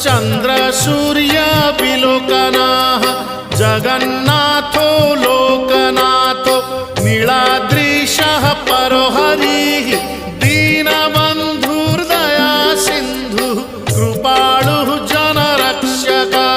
चंद्र सूर्य विलोकनाः जगन्नाथो लोकनाथो नीलाद्रीशः परो हरिः दीनबन्धुर्दया सिन्धुः कृपालुः जनरक्षकः।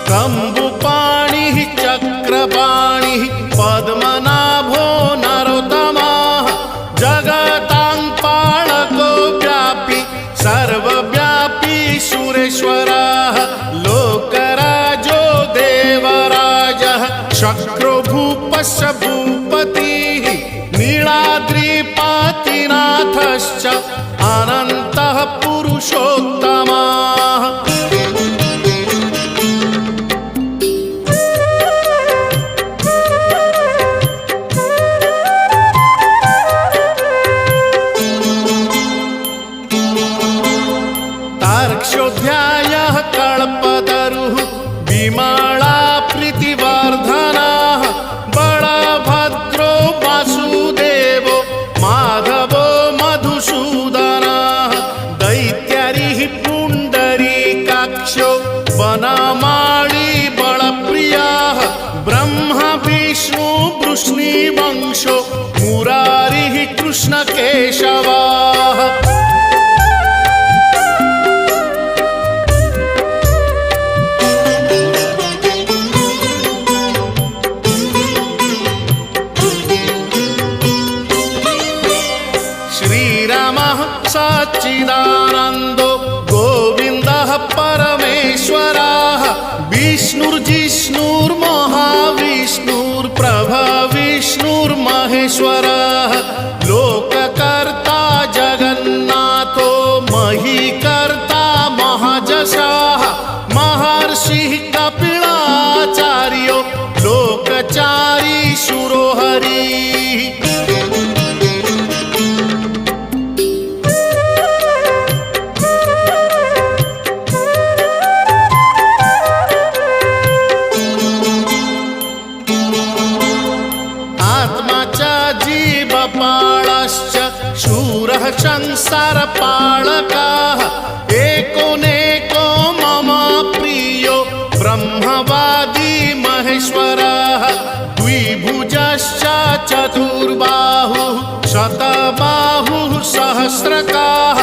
कम्बुपाणिः चक्रपाणिः पद्मनाभो नरोत्तमः जगतां पालको व्यापी सर्वव्यापी सुरेश्वरः लोकराजो देवराजः शक्रो भूपस्य भूपतिः नीलाद्रिपतिनाथश्च अनन्तः पुरुषोत्तमः। तार्क्ष्योऽध्यायः कल्पतरुः विमला प्रीतिवर्धनः बलभद्रो वासुदेवो माधवो मधुसूदनः दैत्यरिः पुण्डरीकाक्षो वनमाली बलप्रियः ब्रह्मा विष्णु वृष्णिवंशो मुरारिः कृष्णकेशवः। श्रीरामः सच्चिदानन्दो गोविन्दः परमेश्वरः विष्णुर्जिष्णुर्महाविष्णुर्प्रभविष्णुर्महेश्वरः लोककर्ता जगन्नाथो महीकर्ता महाजशः महर्षिः कपिलाचार्यो लोकचारी शूरो हरिः। आत्मा च जीवपालश्च शूरः संसारपालकः एकोनेको मम प्रियो ब्रह्मवादी महेश्वरः द्विभुजश्च चतुर्बाहुः शतबाहुः सहस्रकः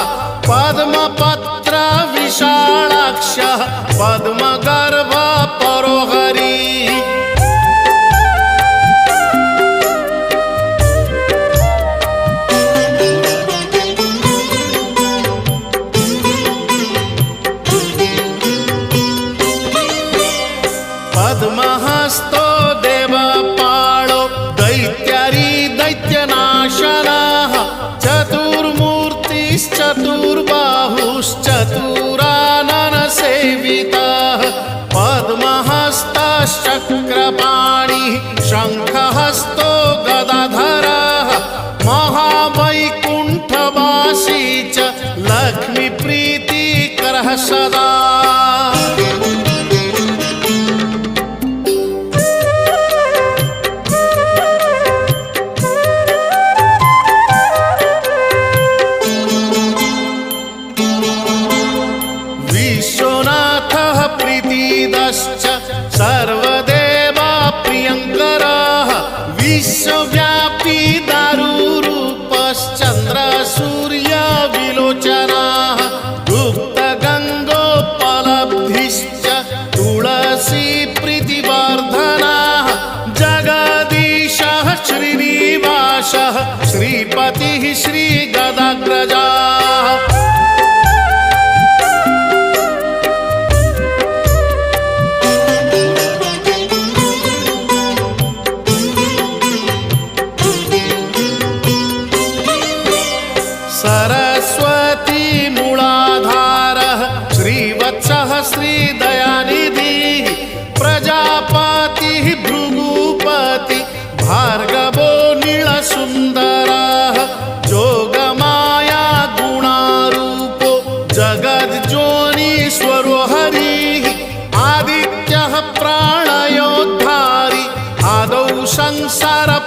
पद्मपत्र विशालाक्षः पद्मगर्भ परो हरिः। पद्महस्तो देवपालो दैत्यारी दैत्यनाशनः चतुर्मूर्तिश्चतुर्बाहुश्चतुराननसेवितः पद्महस्तश्चक्रपाणिः शङ्खहस्तो गदाधरः महावैकुण्ठवासी च लक्ष्मीप्रीतिकरः सदा। विश्वनाथः प्रीतिदश्च सर्वदेवा प्रियङ्करः विश्वव्यापी दारुरूपश्चन्द्र सूर्य विलोचनः गुप्तगङ्गोपलब्धिश्च तुलसी प्रीतिवर्धनः जगदीशः श्रीनिवासः श्रीपतिः श्रीगदाग्रजः। सरस्वती मूलाधारः श्रीवत्सः श्रीदयानिधिः प्रजापतिः भृगुपति भार्गवो नीलसुन्दरः जोगमाया गुणारूपो जगज्जोनीश्वरो हरिः वीरः प्राणयोद्धारी आदौ संसारपालकः